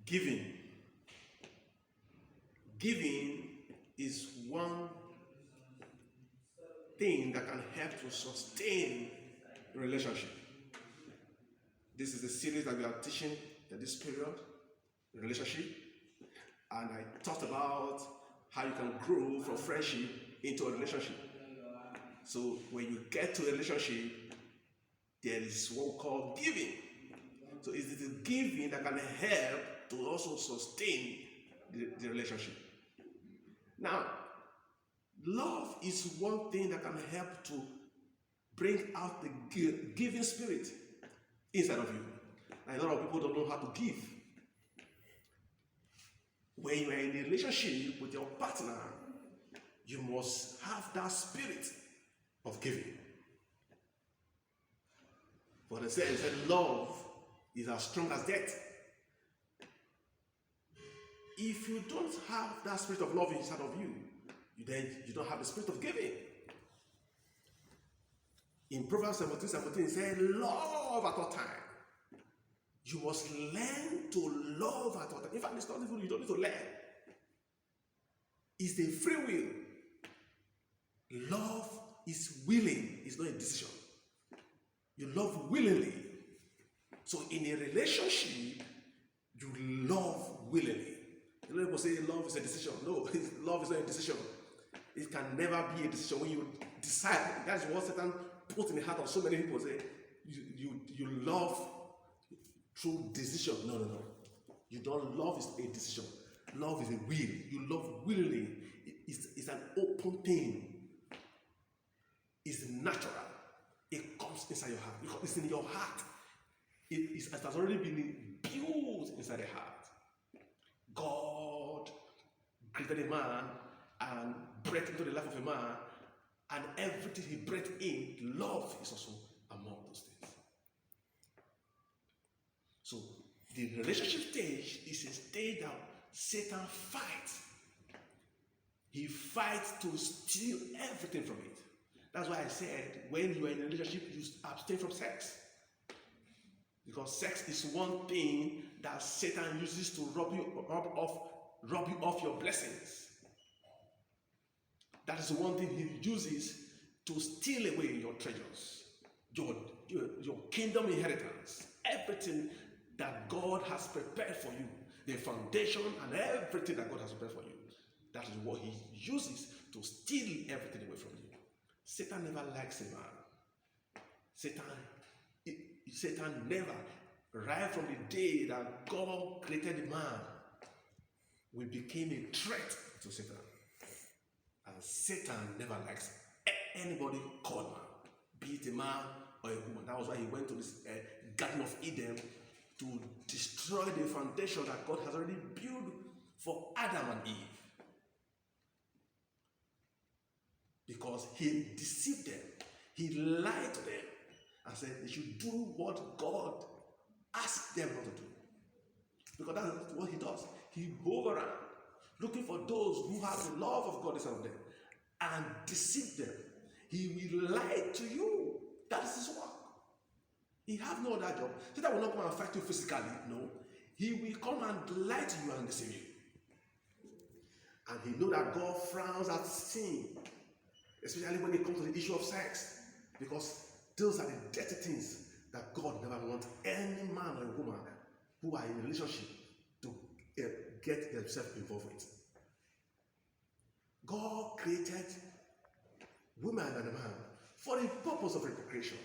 Giving. Giving is one thing that can help to sustain a relationship. This is the series that we are teaching in this period, relationship. And I talked about how you can grow from friendship into a relationship. So when you get to a relationship, there is what we call giving. So it's the giving that can help to also sustain the relationship. Now, love is one thing that can help to bring out the giving spirit inside of you. And a lot of people don't know how to give. When you are in a relationship with your partner, you must have that spirit of giving. For they said love is as strong as death. If you don't have that spirit of love inside of you, then you don't have the spirit of giving. In Proverbs 17:17 it said, love at all time. You must learn to love at all time. In fact, it's not even you don't need to learn. It's the free will. Love is willing, it's not a decision. You love willingly. So in a relationship, you love willingly. A lot of people say love is a decision. No, love is not a decision. It can never be a decision when you decide. That's what Satan put in the heart of so many people. Say you love through decision. No. You don't love is a decision. Love is a will. You love willingly. It's an open thing. It's natural. It comes inside your heart because it's in your heart. It has already been built inside the heart. God created a man and breathed into the life of a man, and everything he breathed in, love is also among those things. So the relationship stage is a stage that Satan fights. He fights to steal everything from it. That's why I said when you are in a relationship, you abstain from sex. Because sex is one thing that Satan uses to rob you off your blessings. That is one thing he uses to steal away your treasures, your kingdom inheritance, everything that God has prepared for you, the foundation and everything that God has prepared for you. That is what he uses to steal everything away from you. Satan never likes a man. Satan never, right from the day that God created man, we became a threat to Satan. And Satan never likes anybody called man, be it a man or a woman. That was why he went to this Garden of Eden to destroy the foundation that God has already built for Adam and Eve. Because he deceived them, he lied to them, and said they should do what God asked them not to do. Because that's what he does. He goes around looking for those who have the love of God inside of them and deceive them. He will lie to you. That is his work. He has no other job. Satan will not come and fight you physically. No. He will come and lie to you and deceive you. And he knows that God frowns at sin, especially when it comes to the issue of sex, because those are the dirty things that God never wants any man or woman who are in a relationship to get themselves involved with. God created woman and a man for the purpose of reproduction,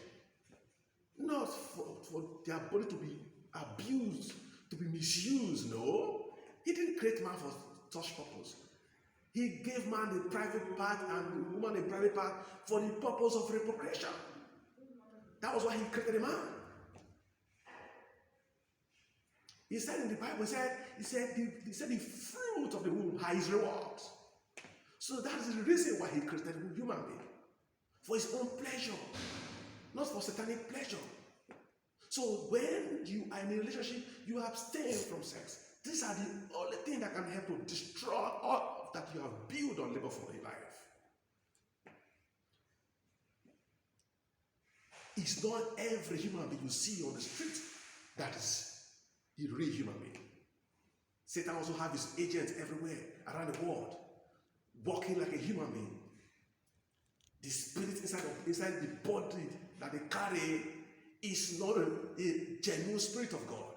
not for their body to be abused, to be misused. No, he didn't create man for such purpose. He gave man the private part and the woman the private part for the purpose of reproduction. That was why he created a man. He said in the Bible, he said the fruit of the womb has his reward. So that is the reason why he created a human being. For his own pleasure, not for satanic pleasure. So when you are in a relationship, you abstain from sex. These are the only things that can help to destroy all that you have built on labor for your life. It's not every human being you see on the street that is a real human being. Satan also has his agents everywhere around the world, walking like a human being. The spirit inside the body that they carry is not a genuine spirit of God.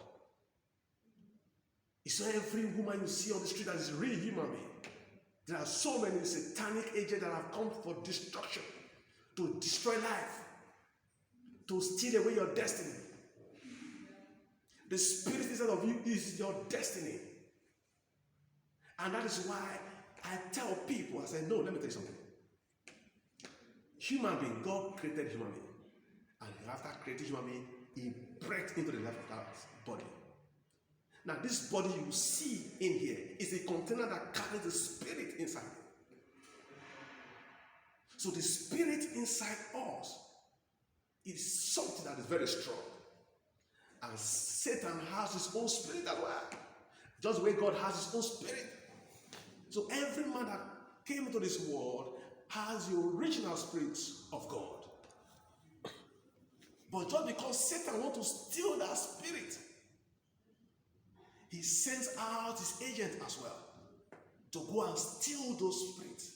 It's not every woman you see on the street that is a real human being. There are so many satanic agents that have come for destruction, to destroy life, to steal away your destiny. The spirit inside of you is your destiny. And that is why I tell people, I say, no, let me tell you something. Human being, God created human being. And after creating human being, he breathed into the life of that body. Now, this body you see in here is a container that carries the spirit inside. So the spirit inside us is something that is very strong. And Satan has his own spirit as well. Just the way God has his own spirit. So every man that came into this world has the original spirit of God. But just because Satan wants to steal that spirit, he sends out his agent as well to go and steal those spirits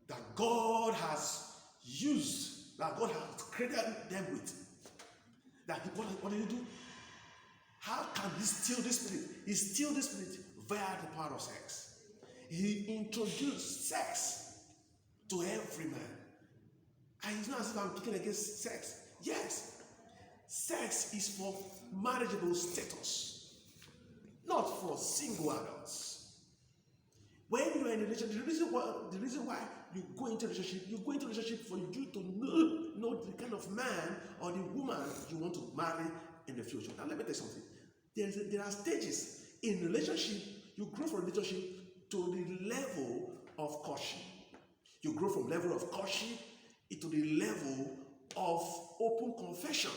that God has used, that God has created them with. That what did he do? How can he steal this spirit? He steals this spirit via the power of sex. He introduced sex to every man. And it's not as if I'm kicking against sex. Yes, sex is for marriageable status, not for single adults. When you are in a relationship, the reason why you go into a relationship for you to know the kind of man or the woman you want to marry in the future. Now let me tell you something. There are stages in relationship. You grow from relationship to the level of courtship. You grow from level of courtship into the level of open confession.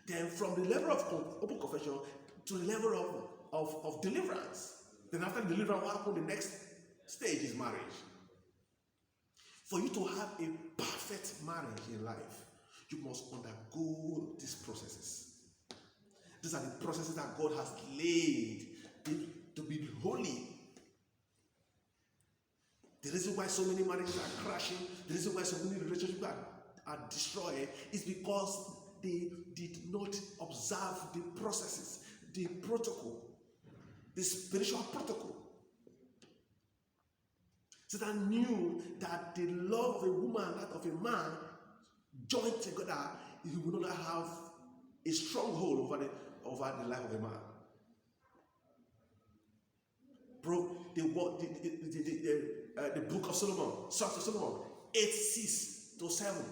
Then from the level of open confession to the level of deliverance. Then after deliverance, what happens? The next stage is marriage. For you to have a perfect marriage in life, you must undergo these processes. These are the processes that God has laid to be holy. The reason why so many marriages are crashing, the reason why so many relationships are destroyed is because they did not observe the processes, the protocol, the spiritual protocol. Satan knew that the love of a woman and that of a man joined together, he would not have a stronghold over the life of a man. Bro, the book of Solomon, Songs of Solomon, 8:6-7.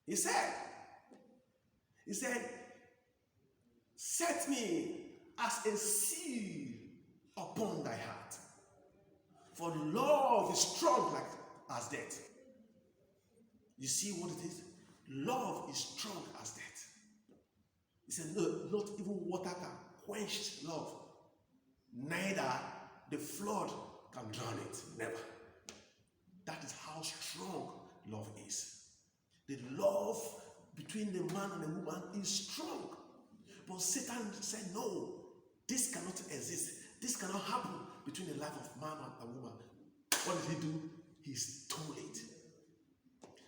He said, set me as a seal upon thy heart, for love is strong like as death. You see what it is? Love is strong as death. He said, no, not even water can quench love. Neither the flood can drown it. Never. That is how strong love is. The love between the man and the woman is strong. But Satan said, no, this cannot exist. This cannot happen between the life of man and woman. What did he do? He stole it.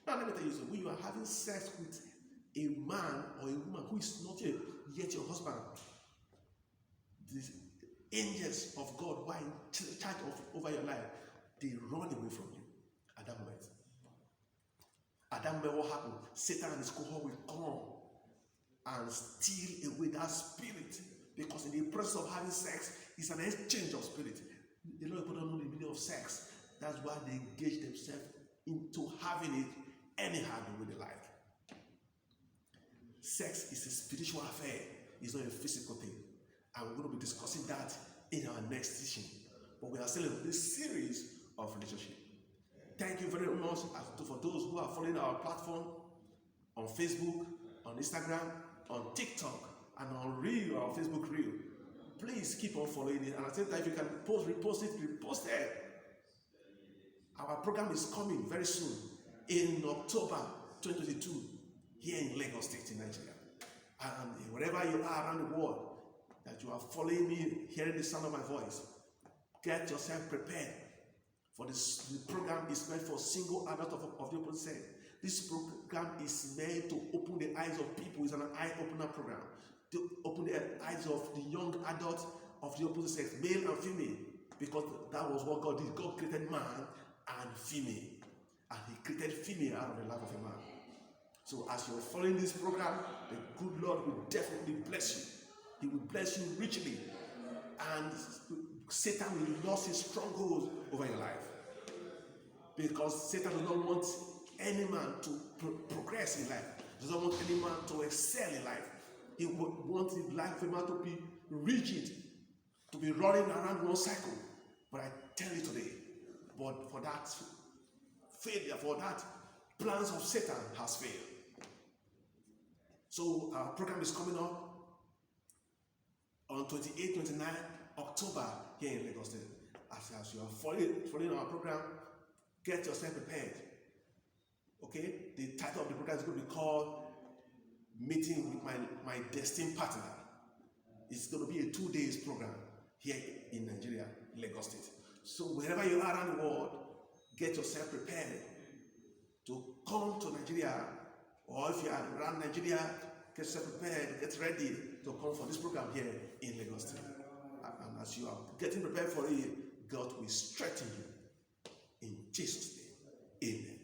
Now let me tell you something. When you are having sex with a man or a woman who is not yet your husband, these angels of God who are in charge over your life, they run away from you at that moment. At that moment, what happened? Satan and his cohort will come and steal away that spirit, because in the process of having sex, it's an exchange of spirit. A lot of people don't know the meaning of sex. That's why they engage themselves into having it anyhow the way they like. Sex is a spiritual affair. It's not a physical thing. And we're going to be discussing that in our next teaching. But we are still in this series of relationship. Thank you very much for those who are following our platform on Facebook, on Instagram, on TikTok, and on Reel, our Facebook Reel. Please keep on following it. And at the same time, if you can repost it. Our program is coming very soon in October 2022 here in Lagos State in Nigeria. And wherever you are around the world, that you are following me, hearing the sound of my voice, get yourself prepared. For this, the program is meant for single adult of the opposite sex. This program is meant to open the eyes of people. It's an eye-opener program. To open the eyes of the young adults of the opposite sex, male and female. Because that was what God did. God created man and female. And he created female out of the life of a man. So as you're following this program, the good Lord will definitely bless you. He will bless you richly. And Satan will lose his strongholds over your life. Because Satan does not want any man to progress in life. He does not want any man to excel in life. He wants his life of a man to be rigid, to be running around one cycle. But I tell you today, but for that failure, for that plans of Satan has failed. So our program is coming up on 28, 29 October here in Lagos State. As you are following our program, get yourself prepared. Okay? The title of the program is going to be called Meeting with My Destined Partner. It's going to be a 2 days program here in Nigeria, Lagos State. So wherever you are around the world, get yourself prepared to come to Nigeria, or if you are around Nigeria, get yourself prepared, get ready to come for this program here in Lagos State. And as you are getting prepared for it, God will strengthen you. In Jesus' name, amen.